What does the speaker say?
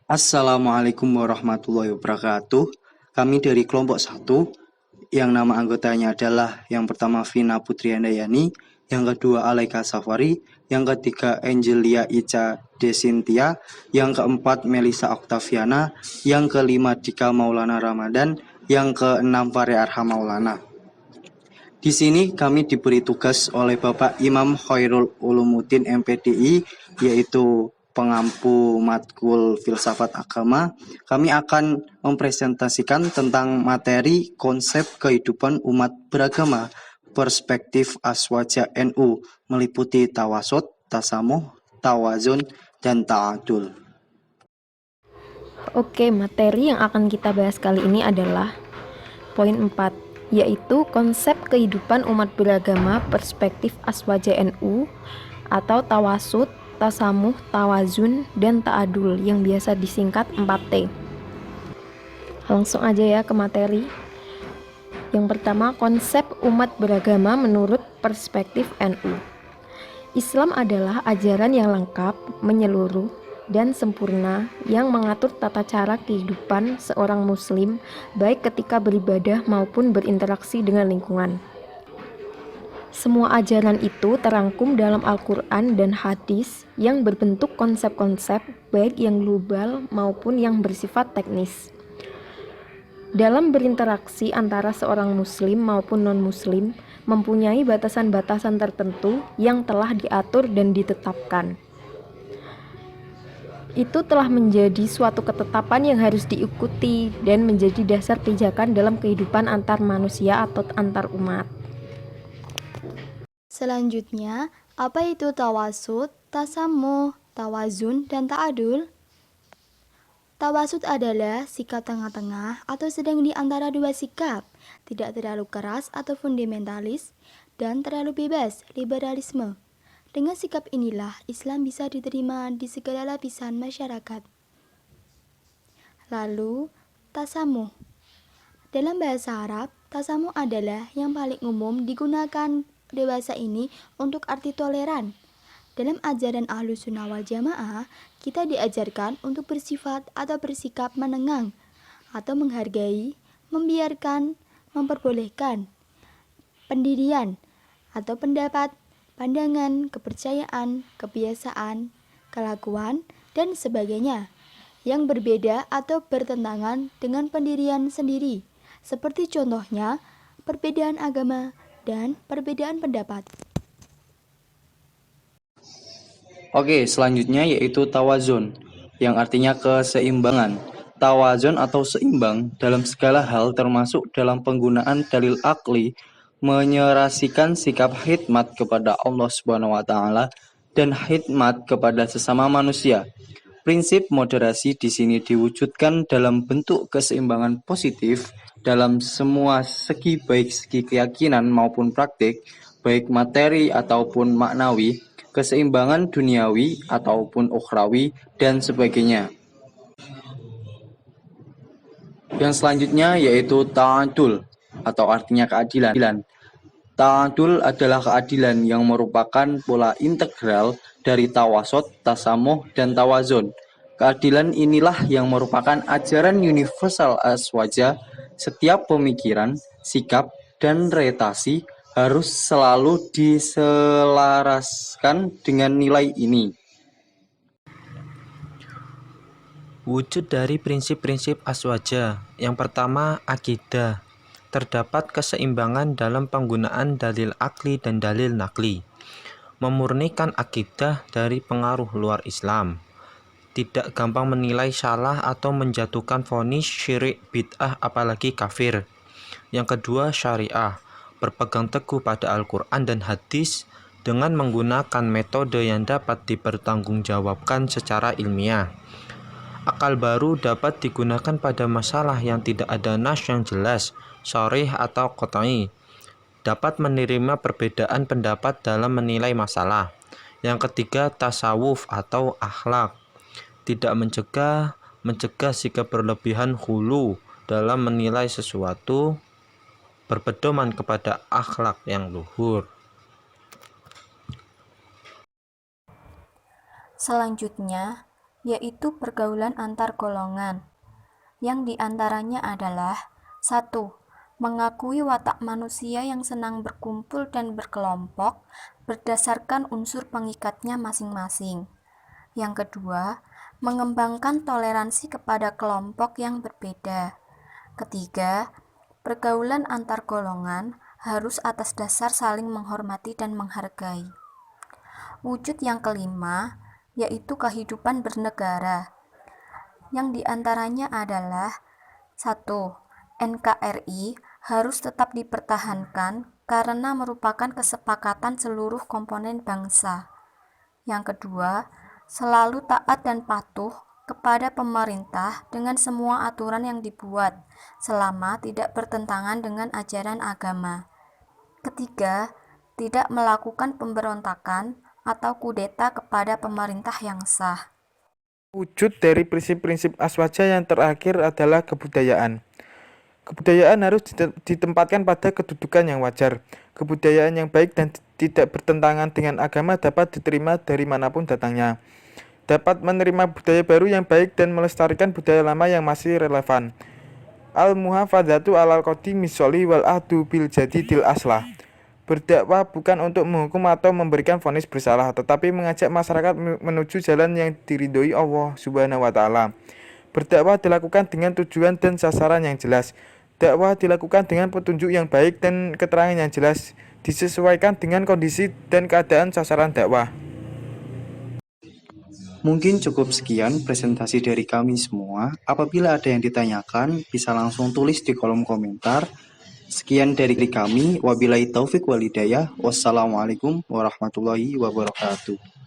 Assalamualaikum warahmatullahi wabarakatuh. Kami dari kelompok satu, yang nama anggotanya adalah yang pertama Vina Putriandayani, yang kedua Alaika Safari, yang ketiga Angelia Ica Desintia, yang keempat Melisa Oktaviana, yang kelima Dika Maulana Ramadan, yang keenam Fare Arham Maulana. Di sini kami diberi tugas oleh Bapak Imam Khairul Ulumuddin MPDI, yaitu pengampu matkul filsafat agama. Kami akan mempresentasikan tentang materi konsep kehidupan umat beragama, perspektif Aswaja NU, meliputi tawasud, tasamuh, tawazun, dan ta'adul. Oke, materi yang akan kita bahas kali ini adalah poin 4, yaitu konsep kehidupan umat beragama perspektif Aswaja NU atau tawasud, tasamuh, tawazun, dan ta'adul yang biasa disingkat 4T. Langsung aja ya ke materi. Yang pertama, konsep umat beragama menurut perspektif NU. Islam adalah ajaran yang lengkap, menyeluruh, dan sempurna yang mengatur tata cara kehidupan seorang muslim baik ketika beribadah maupun berinteraksi dengan lingkungan. Semua ajaran itu terangkum dalam Al-Quran dan hadis yang berbentuk konsep-konsep baik yang global maupun yang bersifat teknis. Dalam berinteraksi antara seorang muslim maupun non-muslim mempunyai batasan-batasan tertentu yang telah diatur dan ditetapkan. Itu telah menjadi suatu ketetapan yang harus diikuti dan menjadi dasar pijakan dalam kehidupan antar manusia atau antar umat. Selanjutnya, apa itu tawasud, tasamuh, tawazun, dan ta'adul? Tawasud adalah sikap tengah-tengah atau sedang di antara dua sikap, tidak terlalu keras atau fundamentalis, dan terlalu bebas, liberalisme. Dengan sikap inilah Islam bisa diterima di segala lapisan masyarakat. Lalu, tasamuh. Dalam bahasa Arab, tasamuh adalah yang paling umum digunakan dewasa ini untuk arti toleran. Dalam ajaran Ahlus Sunnah wal Jamaah, kita diajarkan untuk bersifat atau bersikap menengang atau menghargai, membiarkan, memperbolehkan pendirian atau pendapat, pandangan, kepercayaan, kebiasaan, kelakuan, dan sebagainya yang berbeda atau bertentangan dengan pendirian sendiri, seperti contohnya perbedaan agama dan perbedaan pendapat. Oke, selanjutnya yaitu tawazun, yang artinya keseimbangan. Tawazun atau seimbang dalam segala hal termasuk dalam penggunaan dalil akli menyerasikan sikap khidmat kepada Allah Subhanahu wa taala dan khidmat kepada sesama manusia. Prinsip moderasi di sini diwujudkan dalam bentuk keseimbangan positif dalam semua segi baik segi keyakinan maupun praktik, baik materi ataupun maknawi, keseimbangan duniawi ataupun ukhrawi, dan sebagainya. Yang selanjutnya yaitu ta'adul atau artinya keadilan. Ta'adul adalah keadilan yang merupakan pola integral dari tawasud, tasamuh, dan tawazun. Keadilan inilah yang merupakan ajaran universal aswaja. Setiap pemikiran, sikap, dan retasi harus selalu diselaraskan dengan nilai ini. Wujud dari prinsip-prinsip aswaja. Yang pertama, akidah. Terdapat keseimbangan dalam penggunaan dalil akli dan dalil nakli. Memurnikan akidah dari pengaruh luar Islam. Tidak gampang menilai salah atau menjatuhkan vonis syirik bid'ah apalagi kafir. Yang kedua, syariah. Berpegang teguh pada Al-Quran dan hadis dengan menggunakan metode yang dapat dipertanggungjawabkan secara ilmiah. Akal baru dapat digunakan pada masalah yang tidak ada nas yang jelas, sharih atau qat'i. Dapat menerima perbedaan pendapat dalam menilai masalah. Yang ketiga, tasawuf atau akhlak. Tidak mencegah sikap berlebihan hulu dalam menilai sesuatu, berpedoman kepada akhlak yang luhur. Selanjutnya, yaitu pergaulan antar golongan, yang diantaranya adalah 1. Mengakui watak manusia yang senang berkumpul dan berkelompok berdasarkan unsur pengikatnya masing-masing. Yang kedua, mengembangkan toleransi kepada kelompok yang berbeda. Ketiga, pergaulan antar golongan harus atas dasar saling menghormati dan menghargai. Wujud yang kelima, yaitu kehidupan bernegara, yang diantaranya adalah 1. NKRI harus tetap dipertahankan karena merupakan kesepakatan seluruh komponen bangsa. Yang kedua, selalu taat dan patuh kepada pemerintah dengan semua aturan yang dibuat, selama tidak bertentangan dengan ajaran agama. Ketiga, tidak melakukan pemberontakan atau kudeta kepada pemerintah yang sah. Wujud dari prinsip-prinsip aswaja yang terakhir adalah kebudayaan. Kebudayaan harus ditempatkan pada kedudukan yang wajar. Kebudayaan yang baik dan tidak bertentangan dengan agama dapat diterima dari manapun datangnya. Dapat menerima budaya baru yang baik dan melestarikan budaya lama yang masih relevan. Al-muhafadzatu alal qadimi sholih wal ahdu bil jadidil aslah. Berdakwah bukan untuk menghukum atau memberikan vonis bersalah, tetapi mengajak masyarakat menuju jalan yang diridhoi Allah Subhanahu wa taala. Berdakwah dilakukan dengan tujuan dan sasaran yang jelas. Dakwah dilakukan dengan petunjuk yang baik dan keterangan yang jelas, disesuaikan dengan kondisi dan keadaan sasaran dakwah. Mungkin cukup sekian presentasi dari kami semua. Apabila ada yang ditanyakan, bisa langsung tulis di kolom komentar. Sekian dari kami. Wabillahi taufik walhidayah. Wassalamualaikum warahmatullahi wabarakatuh.